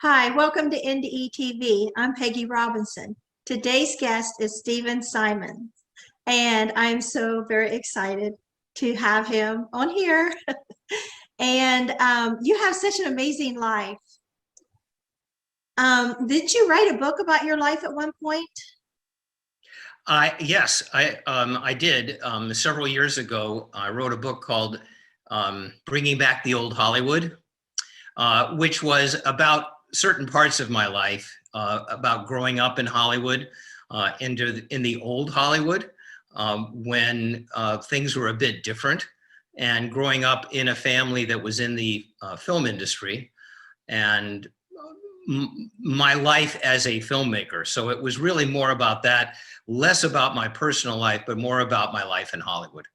Hi, welcome to NDE TV. I'm Peggy Robinson. Today's guest is Stephen Simon, and I'm so very excited to have him on here. And you have such an amazing life. Did you write a book about your life at one point? Yes, I did. Several years ago, I wrote a book called Bringing Back the Old Hollywood, which was about certain parts of my life, about growing up in Hollywood, in the old Hollywood, when things were a bit different, and growing up in a family that was in the film industry, and my life as a filmmaker. So it was really more about that, less about my personal life, but more about my life in Hollywood.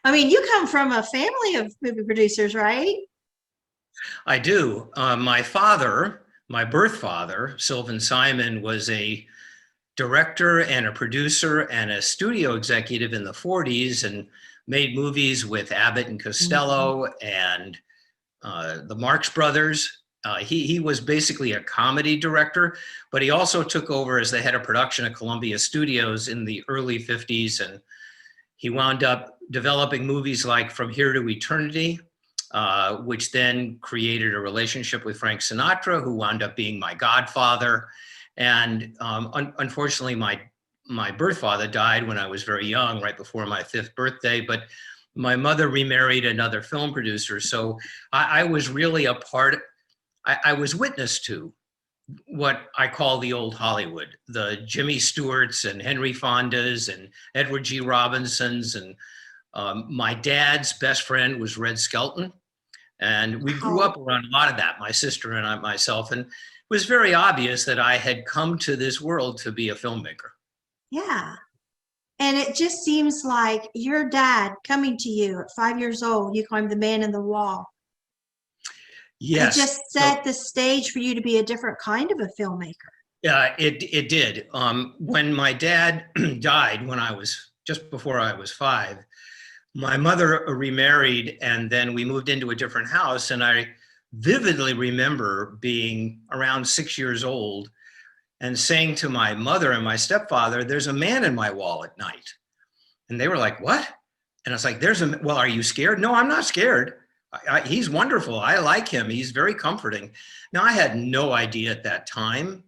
I mean, you come from a family of movie producers, right? I do. My father, my birth father, Sylvan Simon, was a director and a producer and a studio executive in the 40s and made movies with Abbott and Costello and the Marx Brothers. He was basically a comedy director, but he also took over as the head of production at Columbia Studios in the early 50s. And he wound up developing movies like From Here to Eternity, which then created a relationship with Frank Sinatra, who wound up being my godfather. And unfortunately, my birth father died when I was very young, right before my 5th birthday. But my mother remarried another film producer. So I was really a part, I was witness to what I call the old Hollywood, the Jimmy Stewarts and Henry Fondas and Edward G. Robinsons. And my dad's best friend was Red Skelton. And we grew up around a lot of that, my sister and I, myself. And it was very obvious that I had come to this world to be a filmmaker. Yeah. And it just seems like your dad coming to you at 5 years old, you call him the man in the wall. Yes. It just set the stage for you to be a different kind of a filmmaker. Yeah, it did. When my dad died when I was just before I was 5, my mother remarried, and then we moved into a different house. And I vividly remember being around 6 years old and saying to my mother and my stepfather, "There's a man in my wall at night." And they were like, "What?" And I was like, "Well, are you scared?" "No, I'm not scared. He's wonderful. I like him. He's very comforting." Now, I had no idea at that time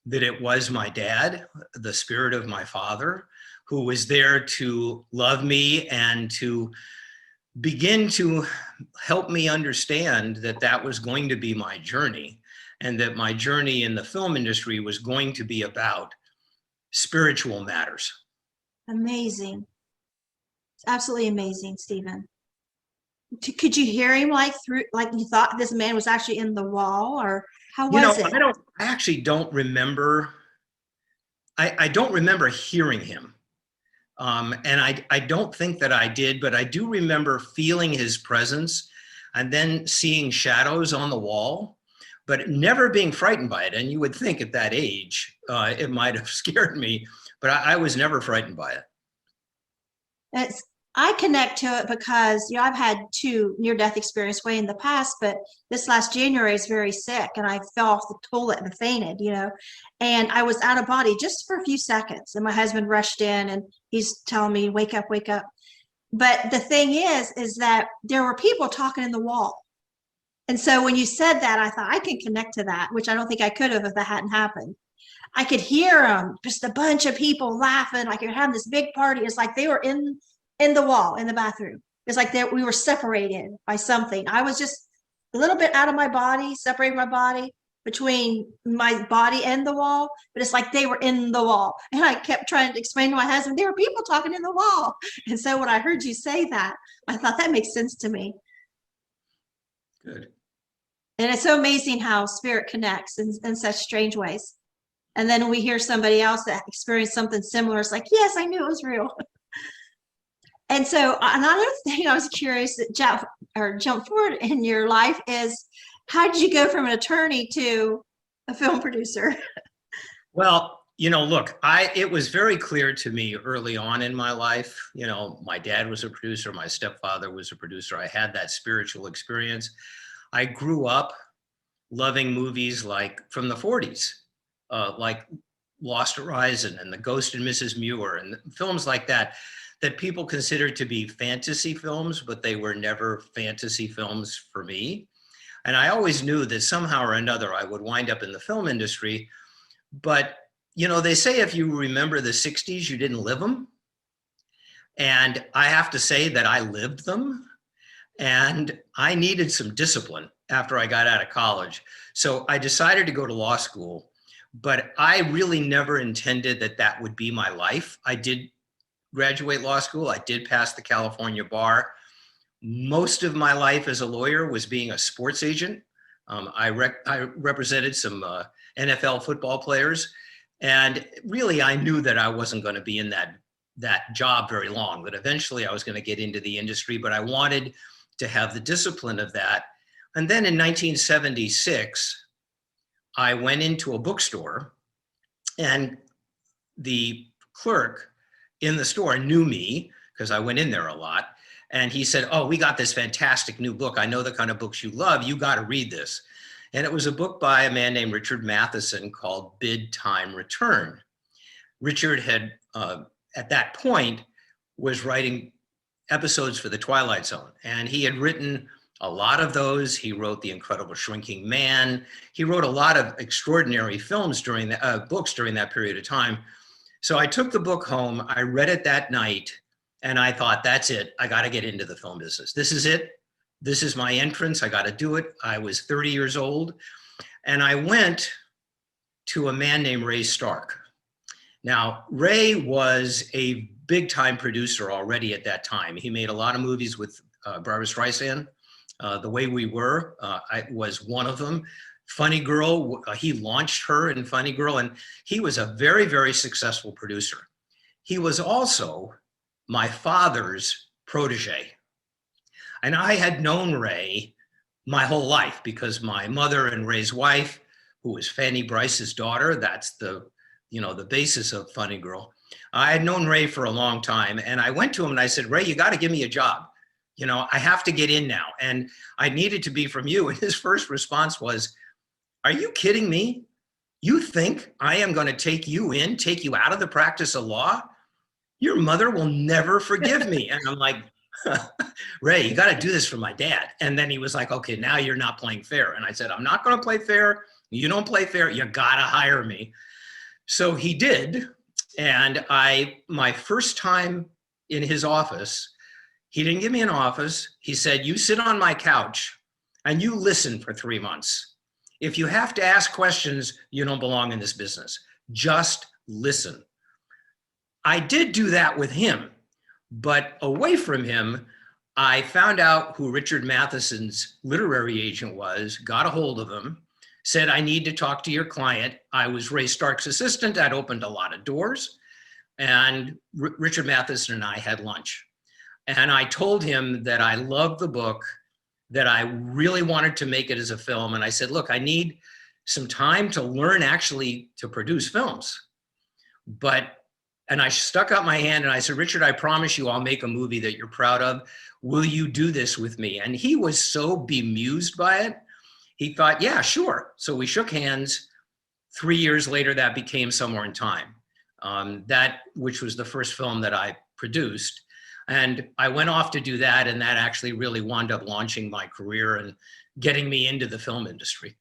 that it was my dad, the spirit of my father, who was there to love me and to begin to help me understand that that was going to be my journey, and that my journey in the film industry was going to be about spiritual matters. Amazing. It's absolutely amazing, Stephen. Could you hear him like you thought this man was actually in the wall, or how was it? I actually don't remember. I don't remember hearing him. And I don't think that I did, but I do remember feeling his presence and then seeing shadows on the wall, but never being frightened by it. And you would think at that age, it might have scared me, but I was never frightened by it. I connect to it because I've had 2 near-death experiences way in the past, but this last January I was very sick and I fell off the toilet and fainted, and I was out of body just for a few seconds. And my husband rushed in and he's telling me, "Wake up, wake up." But the thing is that there were people talking in the wall. And so when you said that, I thought I can connect to that, which I don't think I could have if that hadn't happened. I could hear them, just a bunch of people laughing, like you're having this big party. It's like they were in the wall in the bathroom. It's like we were separated by something. I was just a little bit out of my body, separating my body between my body and the wall, but it's like they were in the wall. And I kept trying to explain to my husband, there were people talking in the wall. And so when I heard you say that, I thought that makes sense to me. Good. And it's so amazing how spirit connects in such strange ways. And then we hear somebody else that experienced something similar. It's like, yes, I knew it was real. And so another thing I was curious that jump forward in your life is, how did you go from an attorney to a film producer? Well, look, it was very clear to me early on in my life. My dad was a producer, my stepfather was a producer. I had that spiritual experience. I grew up loving movies like from the 40s, like Lost Horizon and The Ghost and Mrs. Muir and films like that, that people considered to be fantasy films, but they were never fantasy films for me. And I always knew that somehow or another I would wind up in the film industry. But, you know, they say if you remember the 60s, you didn't live them. And I have to say that I lived them. And I needed some discipline after I got out of college. So I decided to go to law school, but I really never intended that that would be my life. I did graduate law school. I did pass the California bar. Most of my life as a lawyer was being a sports agent. I represented some NFL football players. And really, I knew that I wasn't going to be in that job very long, that eventually I was going to get into the industry, but I wanted to have the discipline of that. And then in 1976, I went into a bookstore, and the clerk in the store knew me because I went in there a lot. And he said, "Oh, we got this fantastic new book. I know the kind of books you love. You got to read this." And it was a book by a man named Richard Matheson called Bid Time Return. Richard had, at that point, was writing episodes for the Twilight Zone. And he had written a lot of those. He wrote The Incredible Shrinking Man. He wrote a lot of extraordinary films during the books during that period of time. So I took the book home, I read it that night, and I thought, that's it. I got to get into the film business. This is it. This is my entrance. I got to do it. I was 30 years old. And I went to a man named Ray Stark. Now, Ray was a big time producer already at that time. He made a lot of movies with Barbra Streisand. The Way We Were I was one of them. Funny Girl, he launched her in Funny Girl, and he was a very, very successful producer. He was also my father's protege. And I had known Ray my whole life because my mother and Ray's wife, who was Fanny Brice's daughter, that's the basis of Funny Girl. I had known Ray for a long time, and I went to him and I said, "Ray, you got to give me a job. You know, I have to get in now, and I need it to be from you." And his first response was, "Are you kidding me? You think I am going to take you out of the practice of law? Your mother will never forgive me." And I'm like, "Ray, you got to do this for my dad." And then he was like, "Okay, now you're not playing fair." And I said, "I'm not going to play fair. You don't play fair. You got to hire me." So he did. And my first time in his office, he didn't give me an office. He said, "You sit on my couch and you listen for 3 months. If you have to ask questions, you don't belong in this business. Just listen." I did do that with him, but away from him, I found out who Richard Matheson's literary agent was, got a hold of him, said, "I need to talk to your client." I was Ray Stark's assistant. I'd opened a lot of doors, and Richard Matheson and I had lunch. And I told him that I loved the book, that I really wanted to make it as a film. And I said, "Look, I need some time to learn actually to produce films." And I stuck out my hand and I said, "Richard, I promise you I'll make a movie that you're proud of. Will you do this with me?" And he was so bemused by it. He thought, "Yeah, sure." So we shook hands. 3 years later, that became Somewhere in Time, which was the first film that I produced. And I went off to do that, and that actually really wound up launching my career and getting me into the film industry.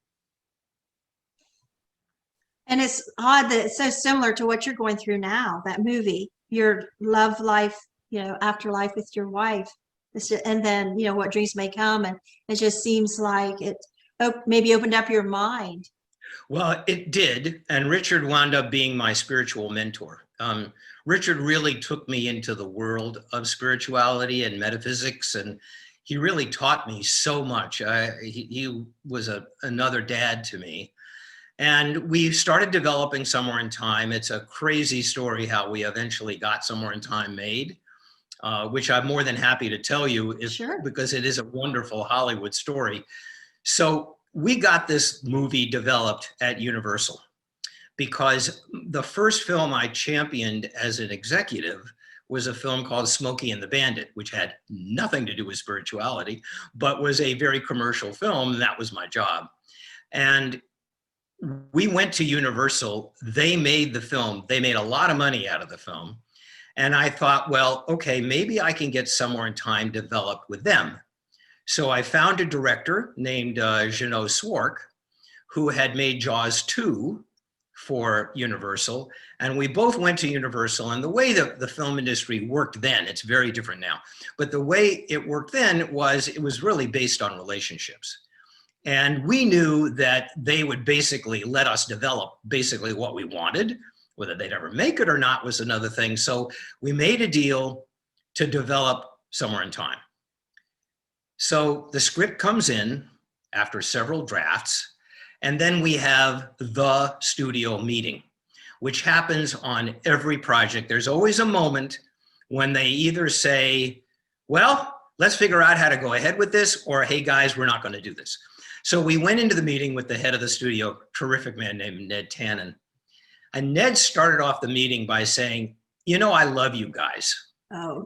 And it's odd that it's so similar to what you're going through now, that movie, your love life, afterlife with your wife. And then, What Dreams May Come. And it just seems like it maybe opened up your mind. Well, it did. And Richard wound up being my spiritual mentor. Richard really took me into the world of spirituality and metaphysics, and he really taught me so much. He was another dad to me. And we started developing Somewhere in Time. It's a crazy story how we eventually got Somewhere in Time made, which I'm more than happy to tell you Sure. Because it is a wonderful Hollywood story. So we got this movie developed at Universal because the first film I championed as an executive was a film called Smokey and the Bandit, which had nothing to do with spirituality, but was a very commercial film. And that was my job. And we went to Universal. They made the film. They made a lot of money out of the film. And I thought, well, okay, maybe I can get Somewhere in Time developed with them. So I found a director named Jeannot Swark, who had made Jaws 2 for Universal. And we both went to Universal. And the way that the film industry worked then, it's very different now, but the way it worked then was it was really based on relationships. And we knew that they would basically let us develop basically what we wanted. Whether they'd ever make it or not was another thing. So we made a deal to develop Somewhere in Time. So the script comes in after several drafts, and then we have the studio meeting, which happens on every project. There's always a moment when they either say, well, let's figure out how to go ahead with this, or hey guys, we're not going to do this. So we went into the meeting with the head of the studio, terrific man named Ned Tannen. And Ned started off the meeting by saying, you know, I love you guys. Oh.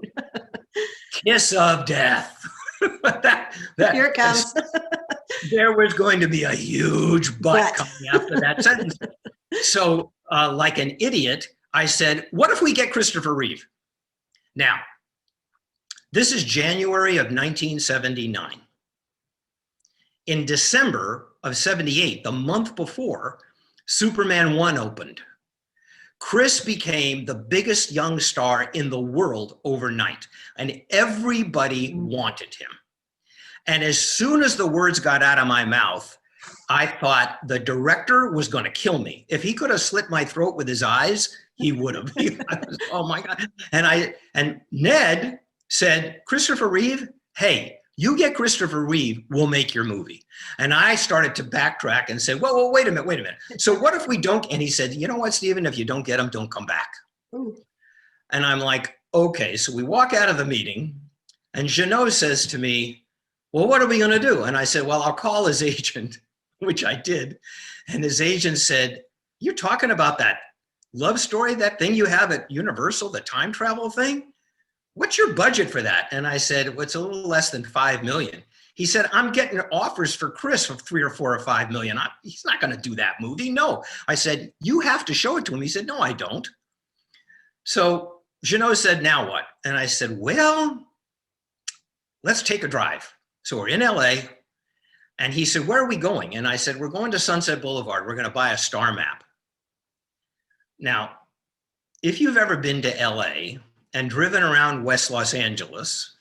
Kiss of death. Here it comes. There was going to be a huge butt coming after that sentence. So like an idiot, I said, what if we get Christopher Reeve? Now, this is January of 1979. In December of 78, the month before, Superman 1 opened. Chris became the biggest young star in the world overnight, and everybody wanted him. And as soon as the words got out of my mouth, I thought the director was going to kill me. If he could have slit my throat with his eyes, he would have. Oh my God. And Ned said, Christopher Reeve, hey, you get Christopher Reeve, we'll make your movie. And I started to backtrack and say, well, wait a minute. So what if we don't? And he said, you know what, Stephen, if you don't get him, don't come back. Ooh. And I'm like, okay. So we walk out of the meeting and Jeannot says to me, well, what are we going to do? And I said, well, I'll call his agent, which I did. And his agent said, you're talking about that love story, that thing you have at Universal, the time travel thing? What's your budget for that? And I said, well, it's a little less than 5 million. He said, I'm getting offers for Chris of 3 or 4 or 5 million. He's not going to do that movie. No. I said, you have to show it to him. He said, no, I don't. So Jeannot said, now what? And I said, well, let's take a drive. So we're in LA. And he said, where are we going? And I said, we're going to Sunset Boulevard. We're going to buy a star map. Now, if you've ever been to LA and driven around West Los Angeles,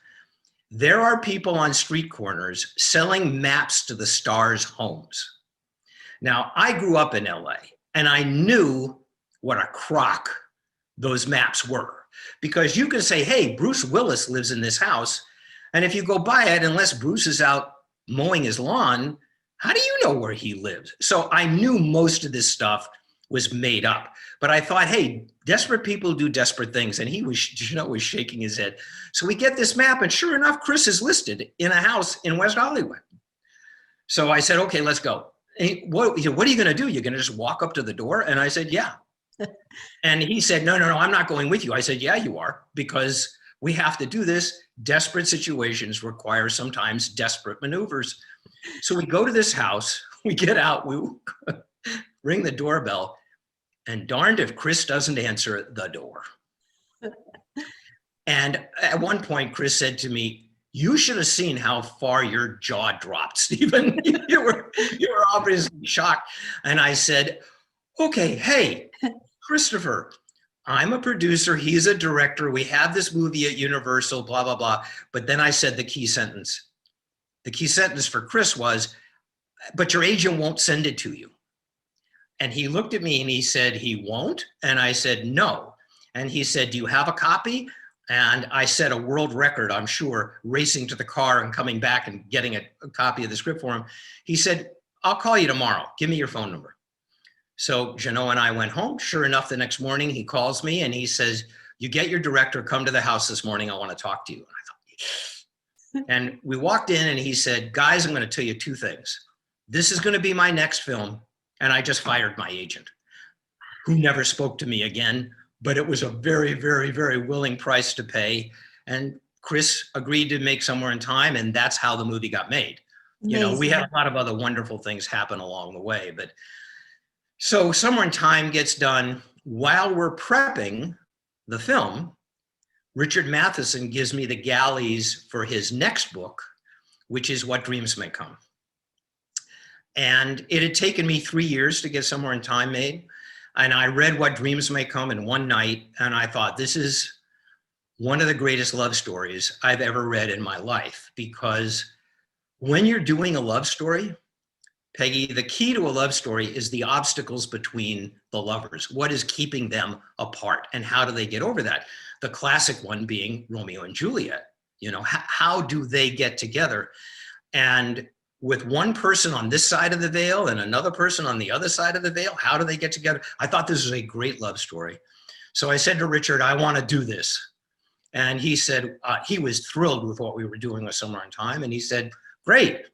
there are people on street corners selling maps to the stars' homes. Now, I grew up in LA and I knew what a crock those maps were, because you can say, hey, Bruce Willis lives in this house. And if you go by it, unless Bruce is out mowing his lawn, how do you know where he lives? So I knew most of this stuff was made up. But I thought, hey, desperate people do desperate things. And he was shaking his head. So we get this map, and sure enough, Chris is listed in a house in West Hollywood. So I said, okay, let's go. What are you going to do? You're going to just walk up to the door? And I said, yeah. And he said, no, I'm not going with you. I said, yeah, you are, because we have to do this. Desperate situations require sometimes desperate maneuvers. So we go to this house, we get out, we ring the doorbell, and darned if Chris doesn't answer the door. And at one point, Chris said to me, you should have seen how far your jaw dropped, Stephen. you were obviously shocked. And I said, okay, hey, Christopher, I'm a producer, he's a director, we have this movie at Universal, blah, blah, blah. But then I said the key sentence. The key sentence for Chris was, but your agent won't send it to you. And he looked at me and he said, he won't? And I said, no. And he said, do you have a copy? And I set a world record, I'm sure, racing to the car and coming back and getting a copy of the script for him. He said, I'll call you tomorrow. Give me your phone number. So Jeannot and I went home. Sure enough, the next morning he calls me and he says, you get your director, come to the house this morning. I want to talk to you. And I thought, and we walked in and he said, guys, I'm going to tell you 2 things. This is going to be my next film. And I just fired my agent, who never spoke to me again but it was a very, very, very willing price to pay. And Chris agreed to make Somewhere in Time, and that's how the movie got made. You know, we had a lot of other wonderful things happen along the way, but so Somewhere in Time gets done. While we're prepping the film, Richard Matheson gives me the galleys for his next book, which is What Dreams May Come. And it had taken me 3 years to get Somewhere in Time made. And I read What Dreams May Come in one night, and I thought, this is one of the greatest love stories I've ever read in my life, because when you're doing a love story, Peggy, the key to a love story is the obstacles between the lovers. What is keeping them apart, and how do they get over that? The classic one being Romeo and Juliet. You know, how do they get together? And with one person on this side of the veil and another person on the other side of the veil, how do they get together? I thought this was a great love story. So I said to Richard, I want to do this. And he said, he was thrilled with what we were doing with Somewhere in Time. And he said, great.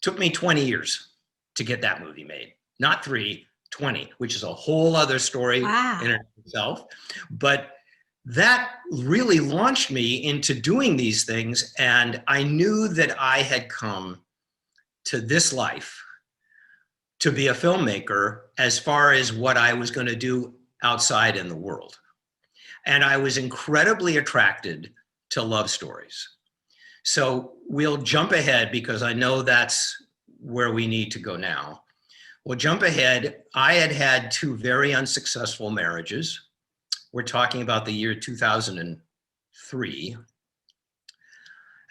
Took me 20 years to get that movie made. Not 3, 20, which is a whole other story in itself. But that really launched me into doing these things. And I knew that I had come to this life to be a filmmaker as far as what I was going to do outside in the world. And I was incredibly attracted to love stories. So we'll jump ahead because I know that's where we need to go now. We'll jump ahead. I had had 2 very unsuccessful marriages. We're talking about the year 2003.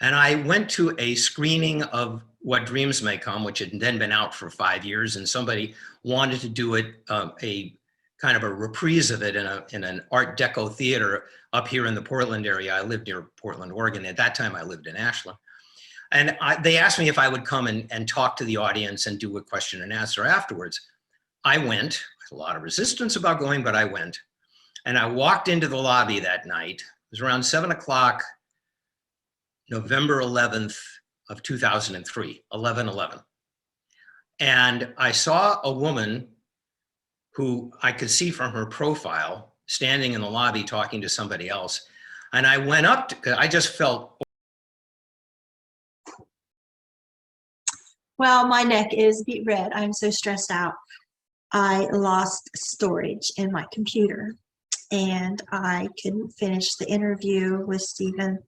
And I went to a screening of What Dreams May Come, which had then been out for 5 years, and somebody wanted to do it, a kind of a reprise of it in an Art Deco theater up here in the Portland area. I lived near Portland, Oregon. At that time, I lived in Ashland. And they asked me if I would come and talk to the audience and do a question and answer afterwards. I went, with a lot of resistance about going, but I went. And I walked into the lobby that night. It was around 7 o'clock, November 11th of 2003, 11/11. And I saw a woman who I could see from her profile standing in the lobby talking to somebody else. And I went up to, I just felt. Well, my neck is beet red. I'm so stressed out. I lost storage in my computer and I couldn't finish the interview with Stephen.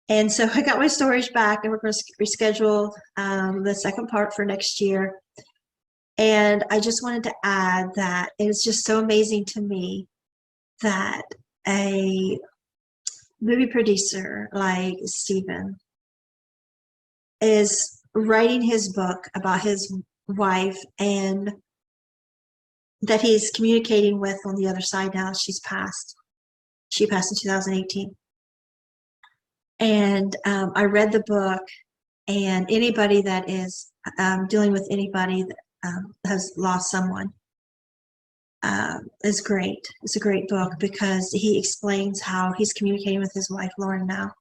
And so I got my storage back, and we're going to reschedule the second part for next year. And I just wanted to add that it is just so amazing to me that a movie producer like Stephen is writing his book about his wife, and that he's communicating with on the other side now. She's passed. She passed in 2018. And I read the book, and anybody that is dealing with anybody that has lost someone is great. It's a great book because he explains how he's communicating with his wife, Lauren, now.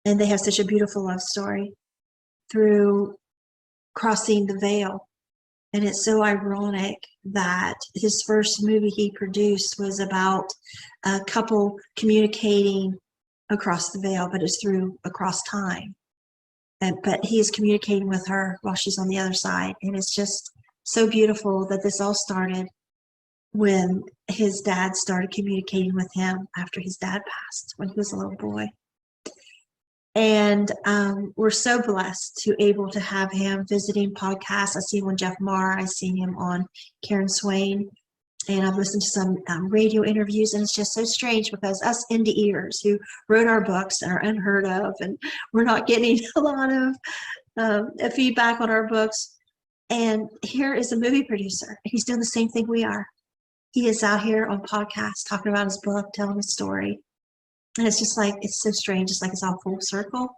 And they have such a beautiful love story through crossing the veil. And it's so ironic that his first movie he produced was about a couple communicating across the veil, but it's through across time. But he is communicating with her while she's on the other side. And it's just so beautiful that this all started when his dad started communicating with him after his dad passed when he was a little boy. And we're so blessed to able to have him visiting podcasts. I see him on Jeff Maher. I've seen him on Karen Swain. And I've listened to some radio interviews, and it's just so strange because us NDEers who wrote our books and are unheard of, and we're not getting a lot of feedback on our books. And here is a movie producer. He's doing the same thing we are. He is out here on podcasts talking about his book, telling his story. And it's just like, it's so strange. It's like it's all full circle.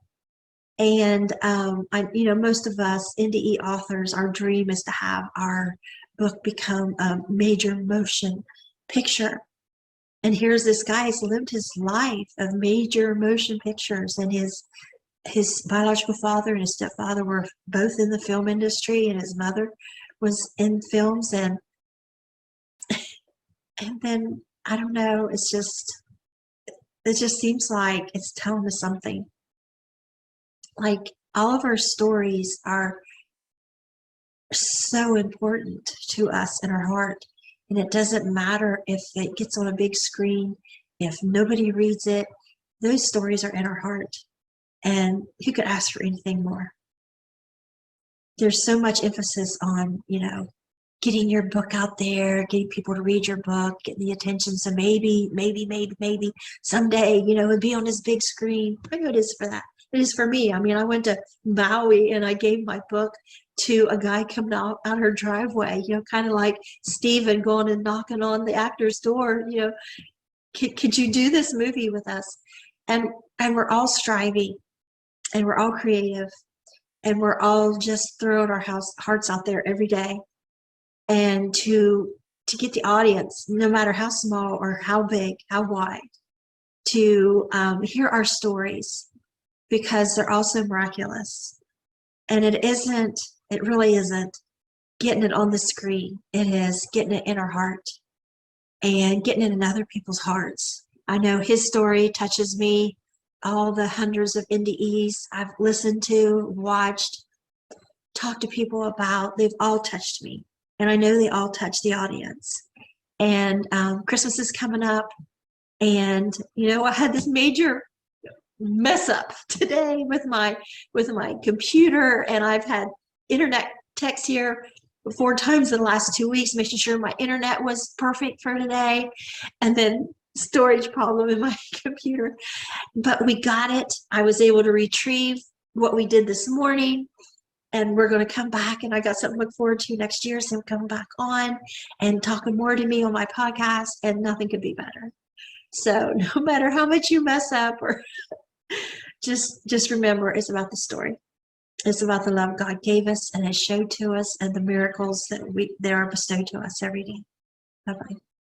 And, most of us NDE authors, our dream is to have our book become a major motion picture. And here's this guy who's lived his life of major motion pictures, and his biological father and his stepfather were both in the film industry, and his mother was in films, and then I don't know, it just seems like it's telling us something. Like all of our stories are so important to us in our heart. And it doesn't matter if it gets on a big screen, if nobody reads it, those stories are in our heart. And who could ask for anything more? There's so much emphasis on, getting your book out there, getting people to read your book, getting the attention. So maybe someday, it'd be on this big screen. I know it is for that. It is for me. I mean, I went to Maui and I gave my book to a guy coming out her driveway, kind of like Steven going and knocking on the actor's door, could you do this movie with us? And we're all striving and we're all creative and we're all just throwing our hearts out there every day. And to get the audience, no matter how small or how big, how wide, to hear our stories, because they're also miraculous. And it really isn't getting it on the screen. It is getting it in our heart and getting it in other people's hearts. I know his story touches me. All the hundreds of NDEs I've listened to, watched, talked to people about, they've all touched me. And I know they all touch the audience. And Christmas is coming up. And, I had this major mess up today with my computer. And I've had internet text here 4 times in the last 2 weeks, making sure my internet was perfect for today. And then storage problem in my computer. But we got it. I was able to retrieve what we did this morning. And we're going to come back, and I got something to look forward to next year. So I'm coming back on and talking more to me on my podcast, and nothing could be better. So no matter how much you mess up, or just remember, it's about the story. It's about the love God gave us and has showed to us, and the miracles that are bestowed to us every day. Bye-bye.